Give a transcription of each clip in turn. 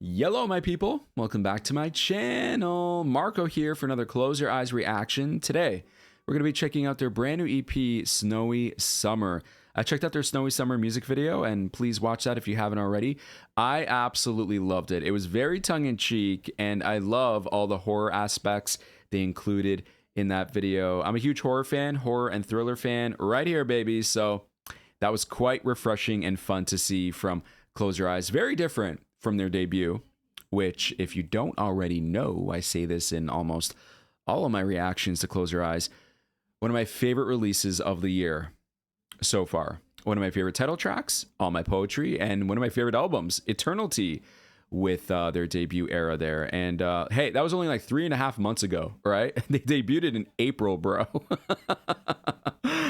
Hello, my people. Welcome back to my channel. Marco here for another Close Your Eyes reaction. Today, we're going to be checking out their brand new EP, Snowy Summer. I checked out their Snowy Summer music video, and please watch that if you haven't already. I absolutely loved it. It was very tongue-in-cheek, and I love all the horror aspects they included in that video. I'm a huge horror fan, horror and thriller fan right here, baby. So that was quite refreshing and fun to see from Close Your Eyes. Very different from their debut, which, if you don't already know, I say this in almost all of my reactions to Close Your Eyes, one of my favorite releases of the year so far. One of my favorite title tracks, All My Poetry, and one of my favorite albums, Eternity, with their debut era there. And hey, that was only like 3.5 months ago, right? They debuted it in April, bro.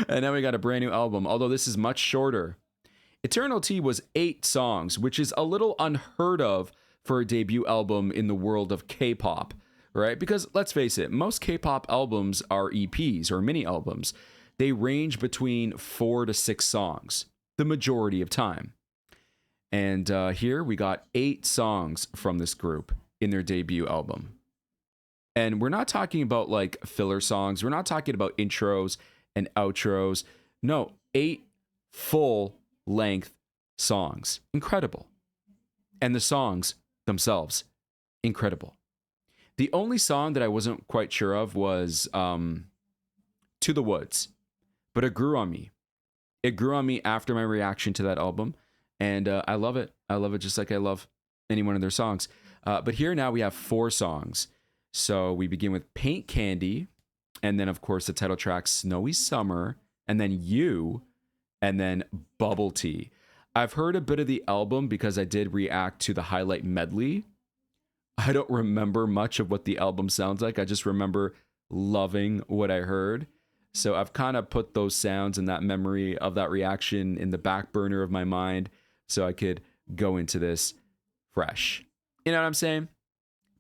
And now we got a brand new album, although this is much shorter. Eternity was 8 songs, which is a little unheard of for a debut album in the world of K-pop, right? Because let's face it, most K-pop albums are EPs or mini albums. They range between 4 to 6 songs, the majority of time. And here we got 8 songs from this group in their debut album. And we're not talking about like filler songs. We're not talking about intros and outros. No, 8 full length songs. Incredible. And the songs themselves, incredible. The only song that I wasn't quite sure of was To the Woods, but it grew on me. It grew on me after my reaction to that album, and I love it. I love it just like I love any one of their songs. But here now we have 4 songs. So we begin with Paint Candy, and then of course the title track Snowy Summer, and then You, and then Bubble Tea. I've heard a bit of the album because I did react to the highlight medley. I don't remember much of what the album sounds like. I just remember loving what I heard. So I've kind of put those sounds and that memory of that reaction in the back burner of my mind so I could go into this fresh. You know what I'm saying?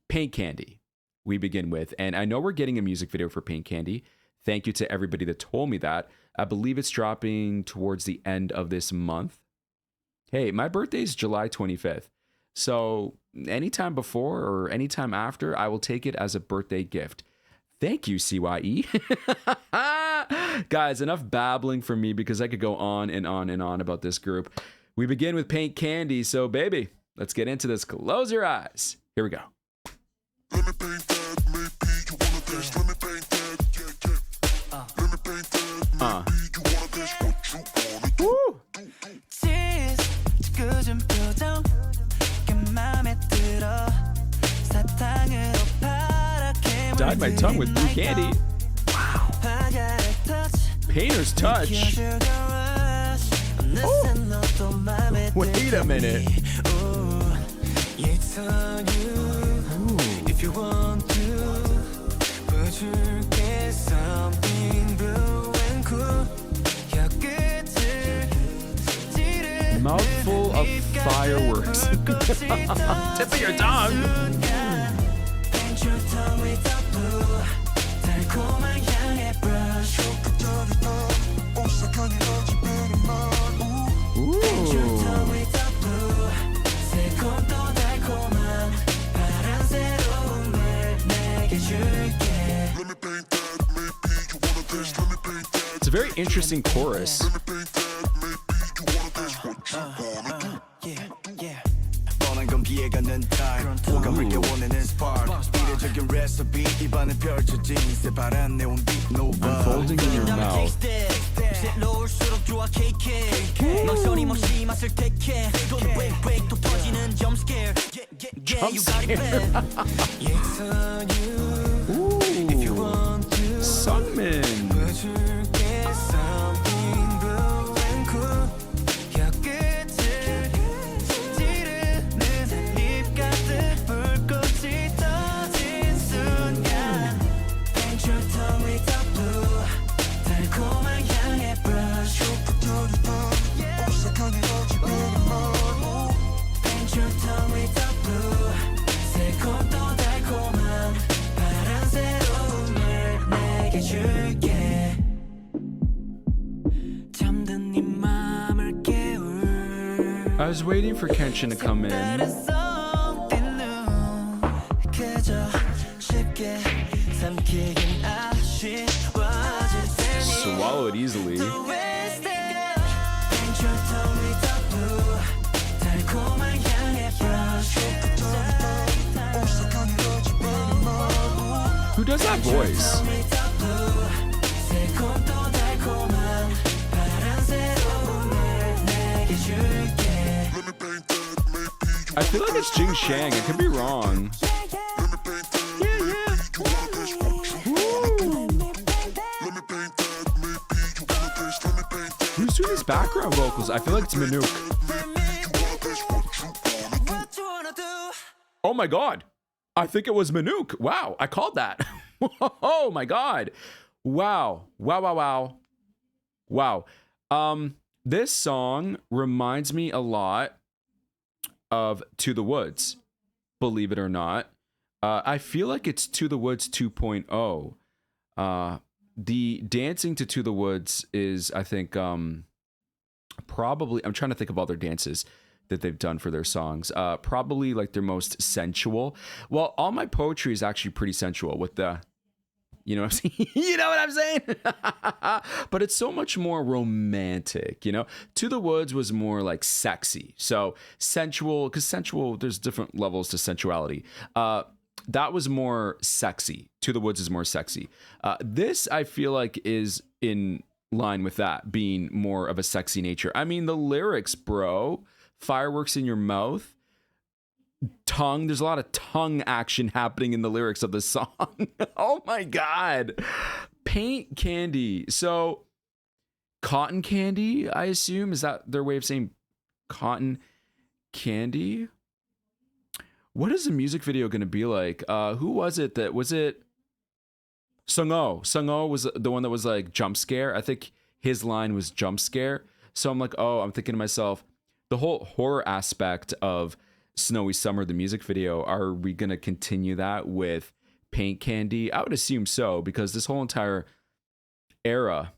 Paint Candy, we begin with. And I know we're getting a music video for Paint Candy. Thank you to everybody that told me that. I believe it's dropping towards the end of this month. Hey, my birthday is July 25th. So anytime before or anytime after, I will take it as a birthday gift. Thank you, CYE. Guys, enough babbling from me because I could go on and on and on about this group. We begin with Paint Candy. So baby, let's get into this. Close your eyes. Here we go. Let me paint that, maybe you wanna taste. Let me paint that, yeah. Let me paint that, maybe you wanna taste what you wanna do. Woo! Dyed my tongue with blue candy. Wow. Painter's touch. Oh. Wait a minute. If you want to, something blue and cool. Mouthful of fireworks. Tip of your tongue. It's a very interesting chorus. Unfolding in your mouth. Jump scare. Ooh. Sungmin. I was waiting for Kenshin to come in. Swallow it easily. Who does that voice? I feel like it's Jingxiang. I could be wrong. Who's doing his background vocals? I feel like it's minwook. Oh my god. I think it was minwook. Wow, I called that. Oh my god. Wow. Wow. This song reminds me a lot of To the Woods, believe it or not. I feel like it's To the Woods 2.0. The dancing to the Woods is, I think, probably, I'm trying to think of all their dances that they've done for their songs. Probably like their most sensual. Well, all my poetry is actually pretty sensual with the, you know what I'm saying? You know what I'm saying? But it's so much more romantic, you know? To the Woods was more like sexy. So sensual, because sensual, there's different levels to sensuality. That was more sexy. To the Woods is more sexy. This, I feel like, is in line with that, being more of a sexy nature. I mean, the lyrics, bro. Fireworks in your mouth. Tongue. There's a lot of tongue action happening in the lyrics of the song. Oh my god. Paint candy. So, cotton candy, I assume? Is that their way of saying cotton candy? What is the music video going to be like? Who was it that was it? Seungho. Seungho was the one that was like jump scare. I think his line was jump scare. So I'm like, oh, I'm thinking to myself, the whole horror aspect of Snowy Summer, the music video, are we going to continue that with paint candy? I would assume so, because this whole entire era,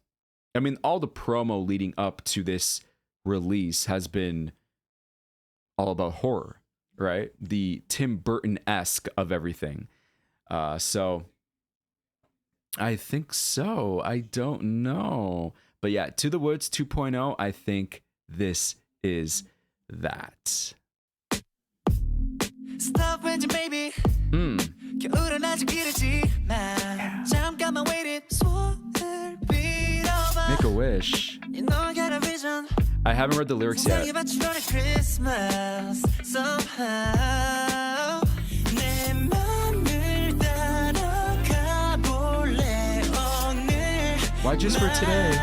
I mean, all the promo leading up to this release has been all about horror. Right? The Tim Burton-esque of everything. So I think so. I don't know. But yeah, To the Woods 2.0, I think this is that. Stop when you baby. Make a wish. I haven't read the lyrics yet. Why just for today?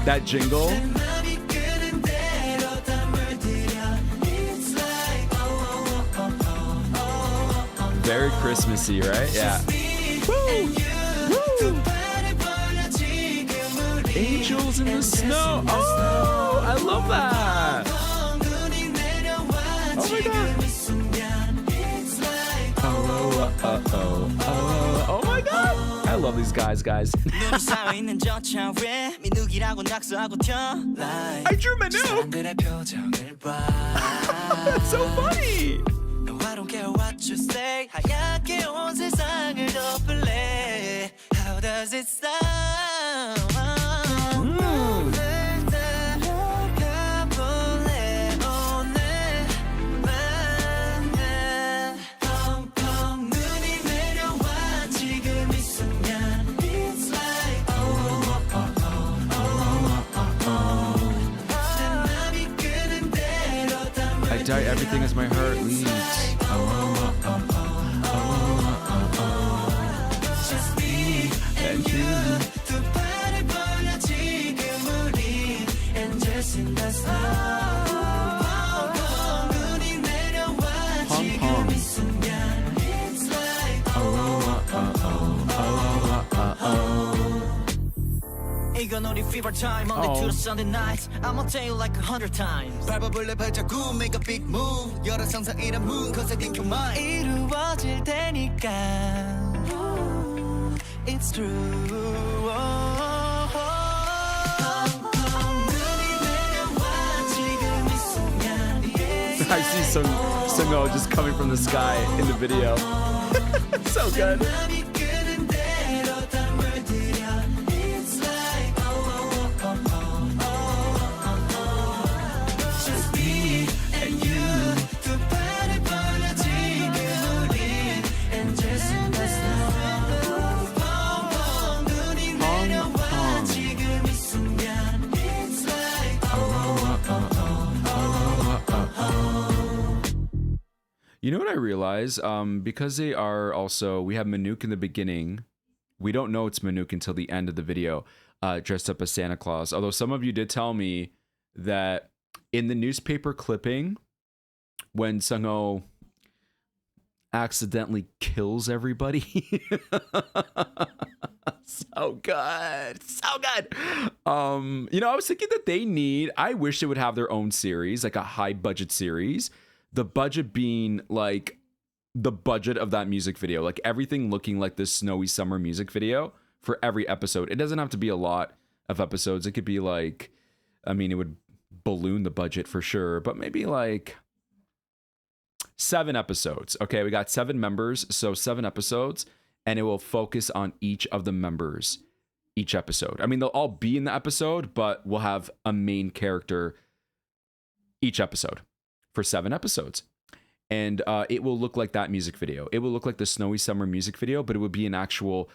That jingle. Very Christmassy, right? Yeah. Woo! Woo! Angels in the snow. Oh, I love that. Oh my god. Oh my god. I love these guys. I drew Manu. That's so funny. I don't care what you say. 하얗게 온 세상을 덮을래. How does it sound? I die everything as my heart leads. Just me and you. 이건 우리 fever time Monday to Sunday nights I'ma tell you like 100 times 밟아볼래 발자국 make a big move 여러 상상이란 moon cause I think you're mine 이루어질 테니까 It's true 눈이 I see Seungho just coming from the sky in the video. So good. You know what I realize? Because they are also, we have minwook in the beginning. We don't know it's minwook until the end of the video, dressed up as Santa Claus. Although some of you did tell me that in the newspaper clipping, when Seungho accidentally kills everybody. So good. So good. You know, I was thinking that I wish they would have their own series, like a high budget series. The budget being like the budget of that music video, like everything looking like this snowy summer music video for every episode. It doesn't have to be a lot of episodes. It could be like, I mean, it would balloon the budget for sure, but maybe like 7 episodes. Okay, we got 7 members, so 7 episodes, and it will focus on each of the members each episode. I mean, they'll all be in the episode, but we'll have a main character each episode for 7 episodes. And it will look like that music video. It will look like the snowy summer music video, but it would be an actual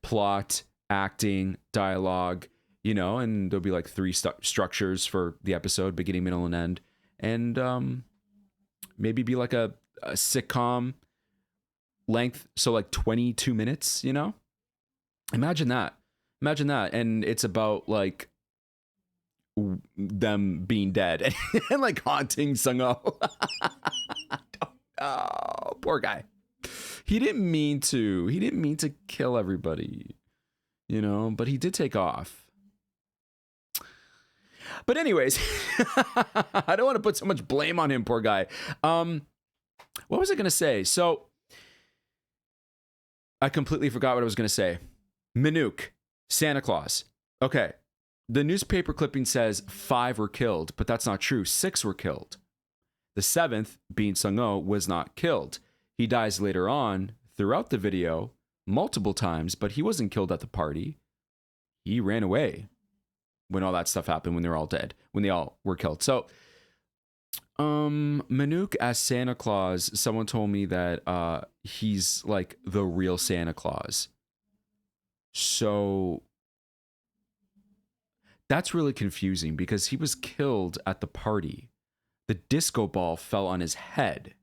plot, acting, dialogue, you know, and there'll be like 3 structures for the episode, beginning, middle, and end. And maybe be like a sitcom length, so like 22 minutes, you know? Imagine that. Imagine that. And it's about like them being dead and like haunting Seungho. Oh, poor guy. He didn't mean to kill everybody, you know, but he did take off. But anyways, I don't want to put so much blame on him, poor guy. What was I going to say? So I completely forgot what I was going to say. minwook, Santa Claus. Okay. The newspaper clipping says 5 were killed, but that's not true. 6 were killed. The 7th, being Seungho, was not killed. He dies later on throughout the video multiple times, but he wasn't killed at the party. He ran away when all that stuff happened, when they were all dead, when they all were killed. So, minwook as Santa Claus, someone told me that he's like the real Santa Claus. So that's really confusing because he was killed at the party. The disco ball fell on his head.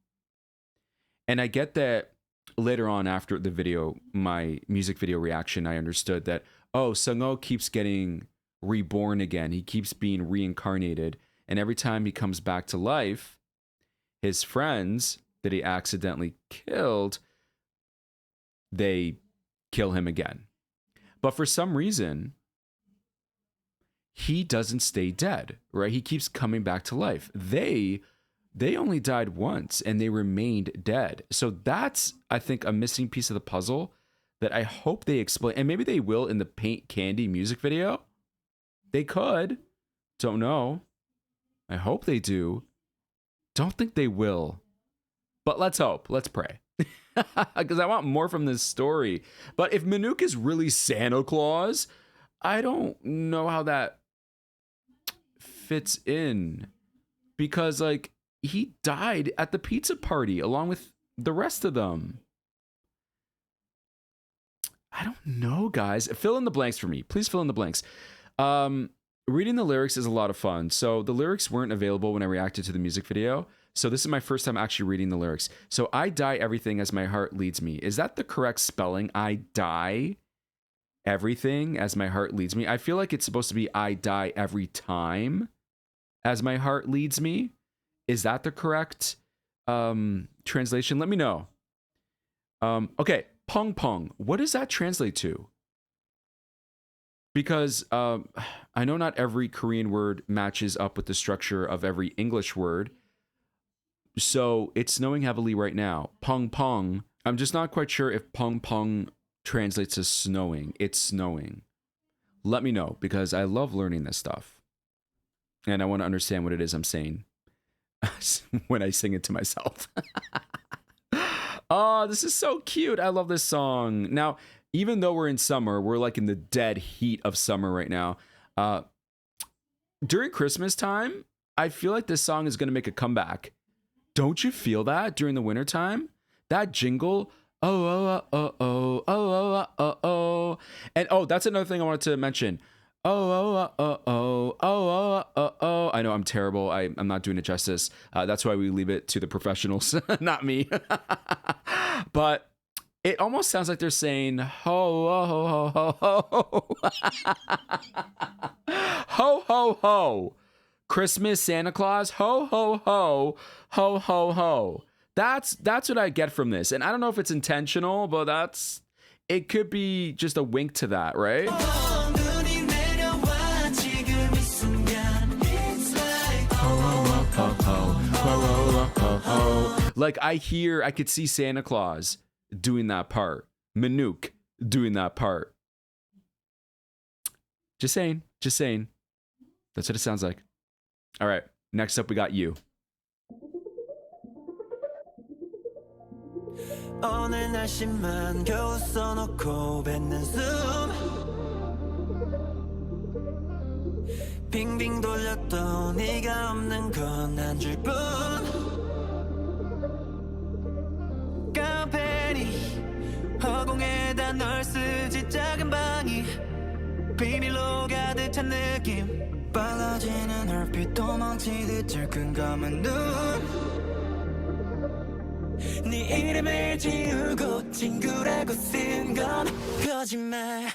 And I get that later on after the video, my music video reaction, I understood that, oh, Seungho keeps getting reborn again. He keeps being reincarnated. And every time he comes back to life, his friends that he accidentally killed, they kill him again. But for some reason, he doesn't stay dead, right? He keeps coming back to life. They only died once and they remained dead. So that's, I think, a missing piece of the puzzle that I hope they explain. And maybe they will in the Paint Candy music video. They could. Don't know. I hope they do. Don't think they will. But let's hope. Let's pray. Because I want more from this story. But if minwook is really Santa Claus, I don't know how that fits in. Because, like, he died at the pizza party along with the rest of them. I don't know, guys. Fill in the blanks for me. Please fill in the blanks. Reading the lyrics is a lot of fun. So the lyrics weren't available when I reacted to the music video. So this is my first time actually reading the lyrics. So I die everything as my heart leads me. Is that the correct spelling? I die everything as my heart leads me. I feel like it's supposed to be I die every time as my heart leads me. Is that the correct translation? Let me know. Okay, pong pong. What does that translate to? Because I know not every Korean word matches up with the structure of every English word. So it's snowing heavily right now. Pong pong. I'm just not quite sure if pong pong translates to snowing. It's snowing. Let me know because I love learning this stuff. And I want to understand what it is I'm saying. when I sing it to myself. Oh, this is so cute. I love this song. Now, even though we're in summer, we're like in the dead heat of summer right now. During Christmas time, I feel like this song is going to make a comeback. Don't you feel that during the winter time? That jingle, oh, oh, oh, oh, oh, oh, oh, oh. And oh, that's another thing I wanted to mention. Oh, oh, oh, oh, oh, oh, oh, oh. I know I'm terrible. I'm not doing it justice. That's why we leave it to the professionals, not me. But it almost sounds like they're saying, ho, ho, ho, ho, ho. Ho, ho, ho. Christmas, Santa Claus, ho, ho, ho, ho, ho, ho. That's what I get from this. And I don't know if it's intentional, but it could be just a wink to that, right? Like I could see Santa Claus doing that part. Minwook doing that part. Just saying. That's what it sounds like. All right, next up we got you. 오늘 날씨만 겨우 써놓고 뱉는 숨 빙빙 돌렸던 네가 없는 건 한 줄뿐 카페니 허공에다 널 쓰지 작은 방이 비밀로 가득 찬 느낌 빨라지는 얼핏 도망치듯 질끈 감은 눈 네 이름을 지우고 친구라고 쓴 건 거짓말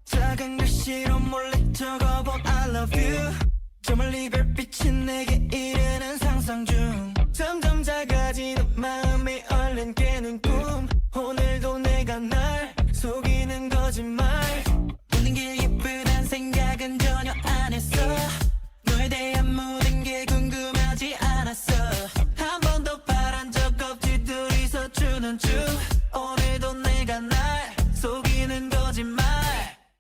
작은 글씨로 몰래 적어본 I love you 저 멀리 별빛은 내게 이르는 상상 중 점점 작아지는 마음이 얼른 깨는 꿈 오늘도 내가 날 속이는 거짓말 웃는 게 예쁘단 생각은 전혀 안 했어 너에 대한 모든 게 궁금하지 않았어 한 번도 바란 적 없지 둘이서 추는 춤 오늘도 내가 날 속이는 거짓말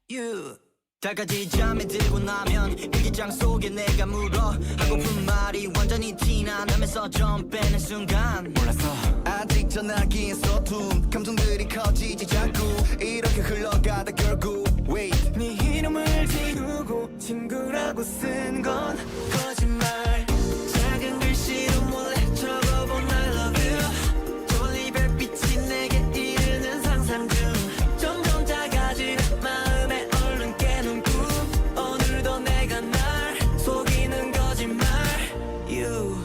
You 달까지 잠에 들고 나면 일기장 속에 내가 물어 하고픈 말이 완전히 티나 나면서 좀 빼는 순간 몰랐어 아직 전화기엔 서툰 감정들이 커지지 자꾸 이렇게 흘러가다 결국 Wait 네 이름을 지우고 친구라고 쓴 건 거짓말 작은 글씨로 몰래 적어본 I love you 졸리 별빛이 내게 이르는 상상 중 점점 작아지는 마음에 얼른 깨는 꿈 오늘도 내가 날 속이는 거짓말 You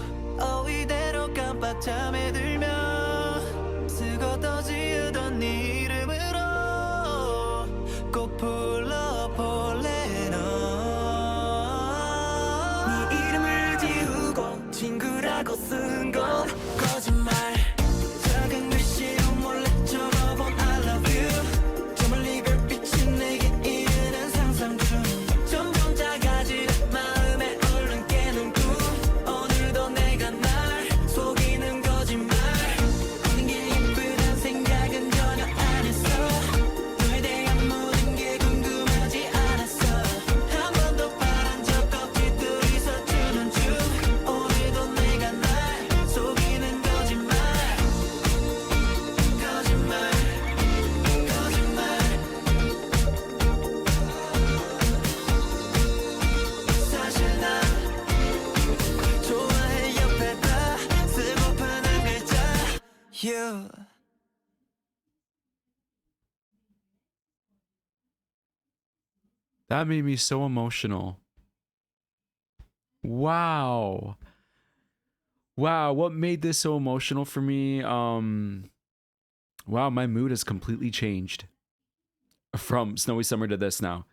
이대로 깜빡 잠에 들면 쓰고 또 지우던 네 이름으로 꼭 불러볼래 너 네 이름을 지우고 친구라고 쓴 건 거짓말 작은 글씨로 몰래 적어본 I love you 저 멀리 별빛이 내게 이르는 상상 중 점점 작아지는 마음에 얼른 깨는 꿈 오늘도 내가 날 속이는 거짓말 웃는 게 예쁘단 생각은 전혀 안 했어 너에 대한 모든 게 궁금하지 않았어 한 번도 바란 적 없지 둘이서 추는 춤 오늘도 내가 날 속이는 거짓말 사실 난 좋아해 옆에다 쓰고픈 한 글자 You That made me so emotional. Wow. Wow, what made this so emotional for me? Wow, my mood has completely changed from Snowy Summer to this now.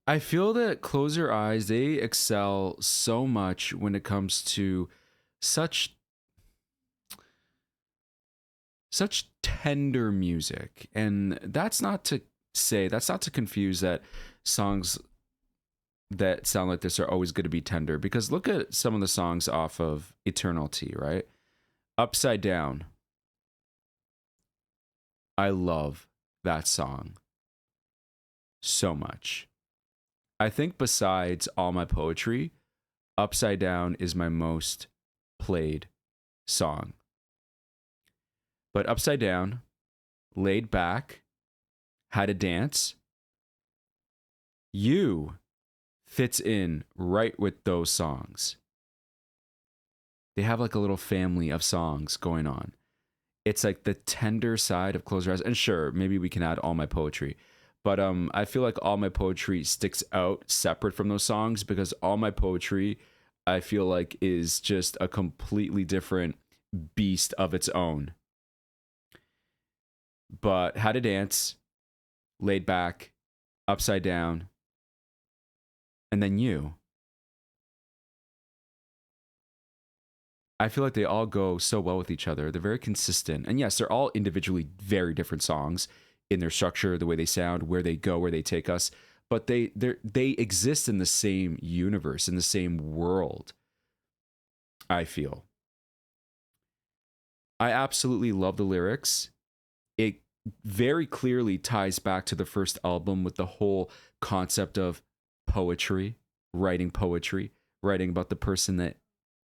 I feel that Close Your Eyes, they excel so much when it comes to such tender music. And that's not to confuse that songs that sound like this are always going to be tender, because look at some of the songs off of Eternal T, right? Upside Down. I love that song so much. I think besides All My Poetry, Upside Down is my most played song. But Upside Down, Laid Back, How to Dance, You fits in right with those songs. They have like a little family of songs going on. It's like the tender side of Close Your Eyes. And sure, maybe we can add All My Poetry. But I feel like All My Poetry sticks out separate from those songs because All My Poetry, I feel like, is just a completely different beast of its own. But How to Dance, Laid Back, Upside Down, and then You. I feel like they all go so well with each other. They're very consistent. And yes, they're all individually very different songs in their structure, the way they sound, where they go, where they take us. But they exist in the same universe, in the same world, I feel. I absolutely love the lyrics. It very clearly ties back to the first album with the whole concept of poetry, writing about the person that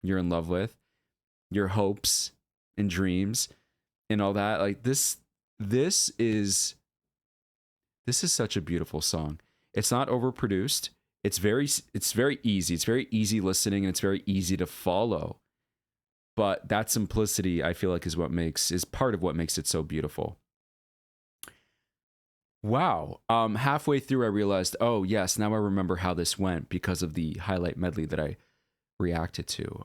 you're in love with, your hopes and dreams and all that. Like this is such a beautiful song. It's not overproduced. It's very easy. It's very easy listening and it's very easy to follow. But that simplicity, I feel like, is part of what makes it so beautiful. Wow. Halfway through I realized, oh yes, now I remember how this went because of the highlight medley that I reacted to.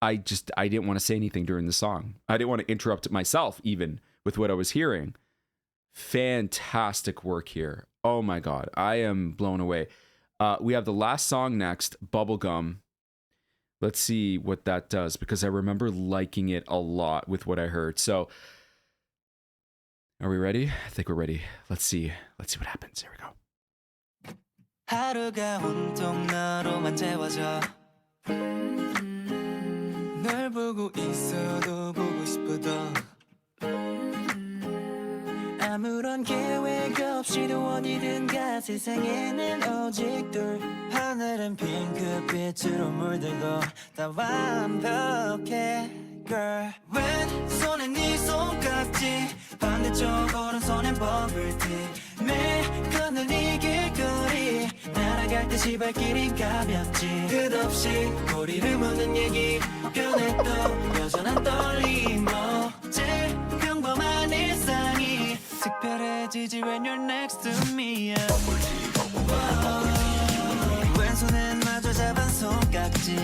I didn't want to say anything during the song. I didn't want to interrupt myself even with what I was hearing. Fantastic work here. Oh my God. I am blown away. We have the last song next, Bubblegum. Let's see what that does because I remember liking it a lot with what I heard. So are we ready? I think we're ready. Let's see what happens. Here we go. 하루가 온통 너로만 채워져 널 보고 있어도 보고 싶어도 아무런 계획 없이도 어디든 가 세상에는 오직 둘 하늘은 핑크빛으로 물들고 다 완벽해 girl 왼손에 네 손깍지 반대쪽 오른손엔 버블티 매일 걷는 이 길거리 날아갈 듯이 발길이 가볍지 끝없이 꼬리를 무는 얘기 변해도 여전한 떨림 제일 평범한 일상이 특별해지지 when you're next to me 왼손엔 마저 잡은 손깍지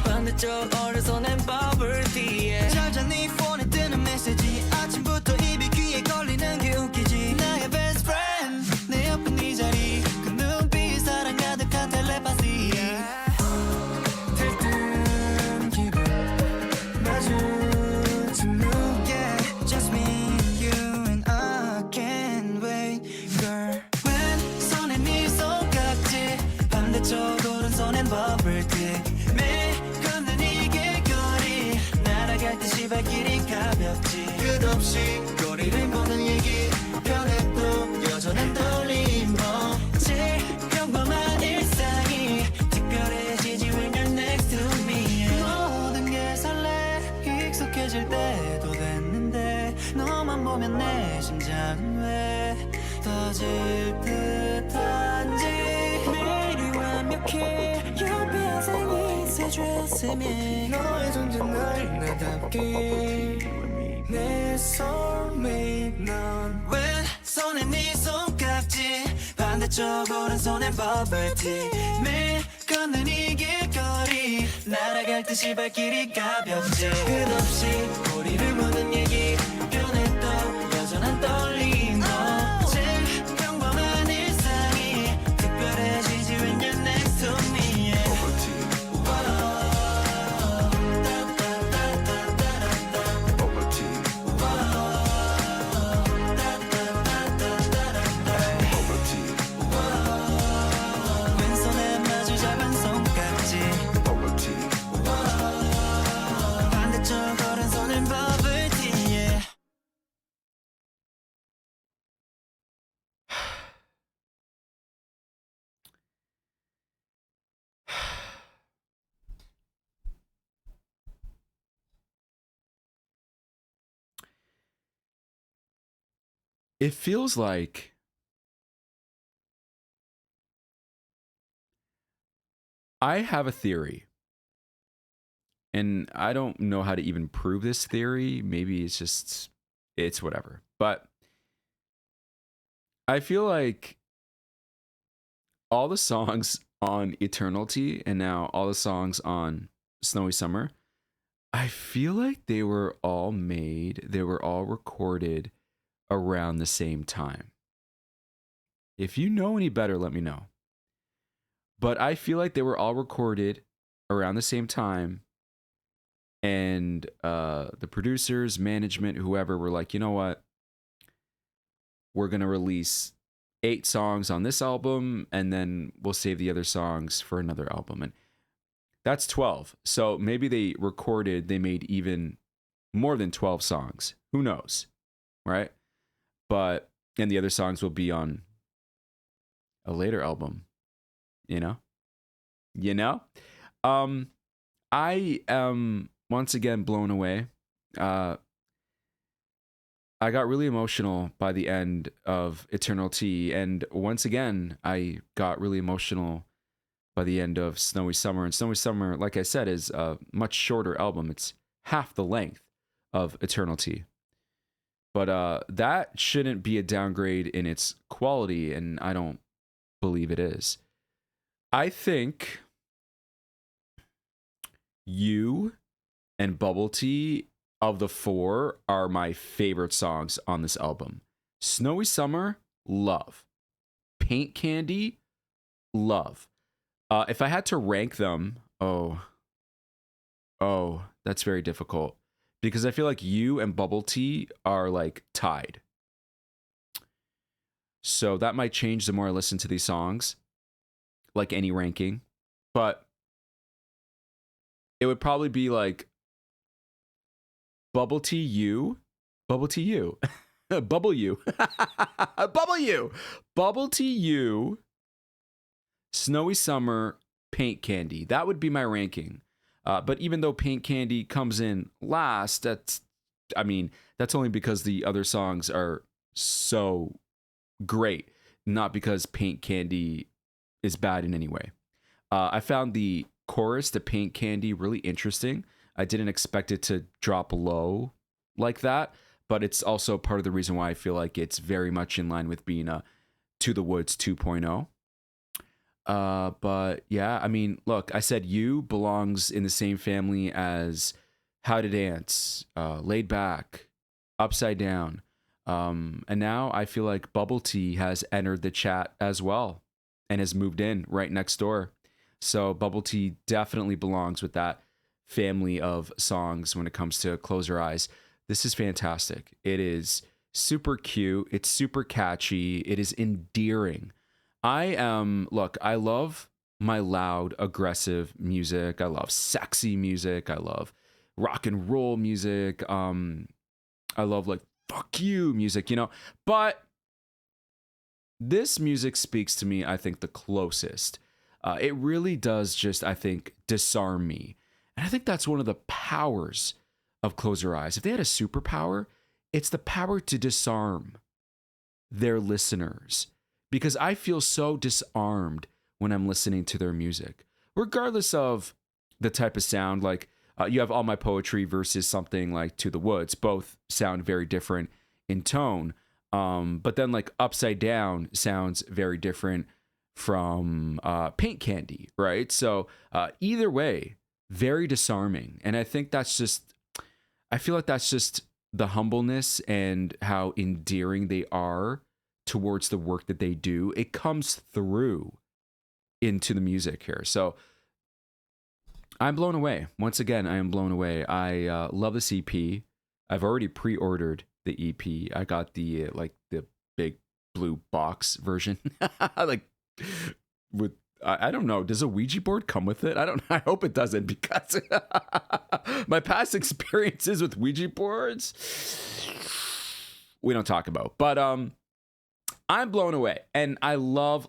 반대쪽 오른손엔 버블티 찾아 네 폰에 뜨는 메시지 아침부터 입이 귀에 걸리는 게 웃기지 나의 best friend 내 옆에 네 자리 그 눈빛 사랑 가득한 텔레파시 들뜬 기분 마주친 look yeah just me you and I can't wait girl 왼손에 네 손깍지 반대쪽 오른손엔 버블티 발길이 가볍지 끝없이 거리를 보는 얘기 변해도 여전한 떨림 제일 평범한 일상이 특별해지지 when you're next to me 모든 게 설레 익숙해질 때도 됐는데 너만 보면 내 심장은 왜 터질 듯한지 매일이 완벽해 옆에 생이 있어줬으면 너의 존재 날 나답게 내 soulmate 넌 왼손에 네 손깍지 반대쪽 오른손엔 버블티 매일 걷는 이 길거리 날아갈 듯이 발길이 가볍지 끝없이 꼬리를 무는 얘기 변해도 여전한 떨림 제일 평범한 일상이 특별해지지 when you're next to me it feels like I have a theory, and I don't know how to even prove this theory. Maybe it's whatever. But I feel like all the songs on Eternity and now all the songs on Snowy Summer, I feel like they were all recorded around the same time. If you know any better, let me know. But I feel like they were all recorded around the same time. And the producers, management, whoever were like, you know what? We're going to release 8 songs on this album, and then we'll save the other songs for another album. And that's 12. So maybe they made even more than 12 songs. Who knows? Right? And the other songs will be on a later album. You know? I am once again blown away. I got really emotional by the end of Eternal Tea, and once again, I got really emotional by the end of Snowy Summer. And Snowy Summer, like I said, is a much shorter album. It's half the length of Eternal Tea. But that shouldn't be a downgrade in its quality, and I don't believe it is. I think You and Bubble Tea of the 4 are my favorite songs on this album. Snowy Summer, love. Paint Candy, love. If I had to rank them, that's very difficult because I feel like You and Bubble Tea are like tied. So that might change the more I listen to these songs, like any ranking. But it would probably be like Bubble Tea You, Bubble Tea You, Bubble You, Bubble You, Bubble Tea You, Snowy Summer, Paint Candy. That would be my ranking. But even though Paint Candy comes in last, that's only because the other songs are so great, not because Paint Candy is bad in any way. I found the chorus to Paint Candy really interesting. I didn't expect it to drop low like that, but it's also part of the reason why I feel like it's very much in line with being a To the Woods 2.0. But yeah, I mean, look, I said You belongs in the same family as How to Dance, Laid Back, Upside Down. And now I feel like Bubble Tea has entered the chat as well and has moved in right next door. So Bubble Tea definitely belongs with that family of songs when it comes to Close Your Eyes. This is fantastic. It is super cute. It's super catchy. It is endearing. I love my loud, aggressive music. I love sexy music. I love rock and roll music. I love like fuck you music, But this music speaks to me, I think, the closest. It really does just, I think, disarm me. And I think that's one of the powers of Close Your Eyes. If they had a superpower, it's the power to disarm their listeners. Because I feel so disarmed when I'm listening to their music. Regardless of the type of sound, like you have All My Poetry versus something like To the Woods. Both sound very different in tone. But then like Upside Down sounds very different from Paint Candy, right? So either way, very disarming. And I think I feel like that's just the humbleness and how endearing they are towards the work that they do. It comes through into the music here. So I'm blown away. Once again, I am blown away. I love this EP. I've already pre-ordered the EP. I got the the big blue box version. Like with I don't know. Does a Ouija board come with it? I hope it doesn't because my past experiences with Ouija boards we don't talk about. But I'm blown away and I love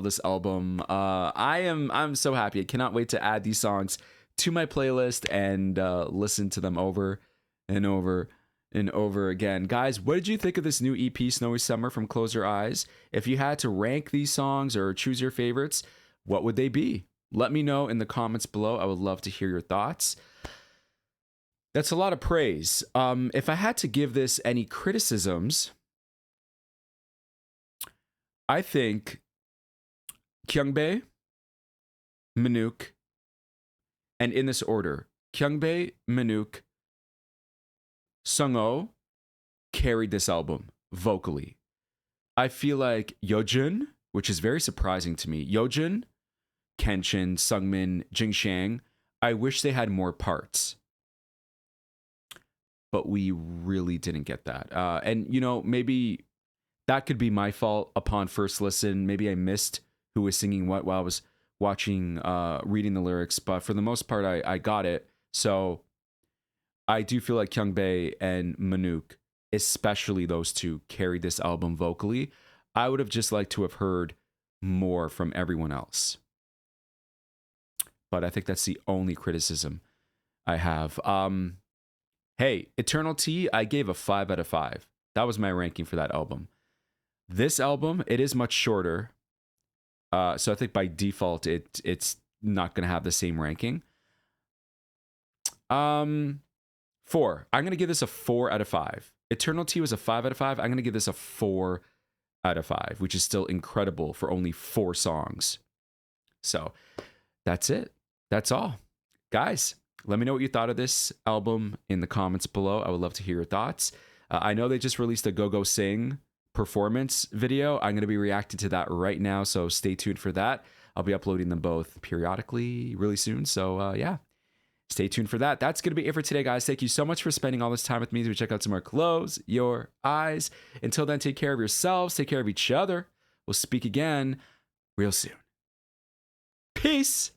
this album. I'm so happy. I cannot wait to add these songs to my playlist and listen to them over and over and over again. Guys, what did you think of this new EP, Snowy Summer, from Close Your Eyes? If you had to rank these songs or choose your favorites, what would they be? Let me know in the comments below. I would love to hear your thoughts. That's a lot of praise. If I had to give this any criticisms, I think Kyungbae, Minwook, and in this order, Kyungbae, Minwook, Seungho carried this album vocally. I feel like yeojun, which is very surprising to me, yeojun, kenshin, seungmin, jingxiang, I wish they had more parts. But we really didn't get that. And, you know, maybe that could be my fault upon first listen. Maybe I missed who was singing what while I was watching, reading the lyrics. But for the most part, I got it. So I do feel like Kyungbae and Minwook, especially those two, carried this album vocally. I would have just liked to have heard more from everyone else. But I think that's the only criticism I have. Hey, Eternal T, I gave a 5 out of 5. That was my ranking for that album. This album, it is much shorter. So I think by default, it's not going to have the same ranking. 4. I'm going to give this a 4 out of 5. Eternal T was a 5 out of 5. I'm going to give this a 4 out of 5, which is still incredible for only 4 songs. So that's it. That's all. Guys, let me know what you thought of this album in the comments below. I would love to hear your thoughts. I know they just released a Go Go Sing performance video. I'm going to be reacting to that right now, so stay tuned for that. I'll be uploading them both periodically really soon. So yeah, stay tuned for that. That's going to be it for today, guys. Thank you so much for spending all this time with me as we check out some more Close Your Eyes. Until then, take care of yourselves. Take care of each other. We'll speak again real soon. Peace.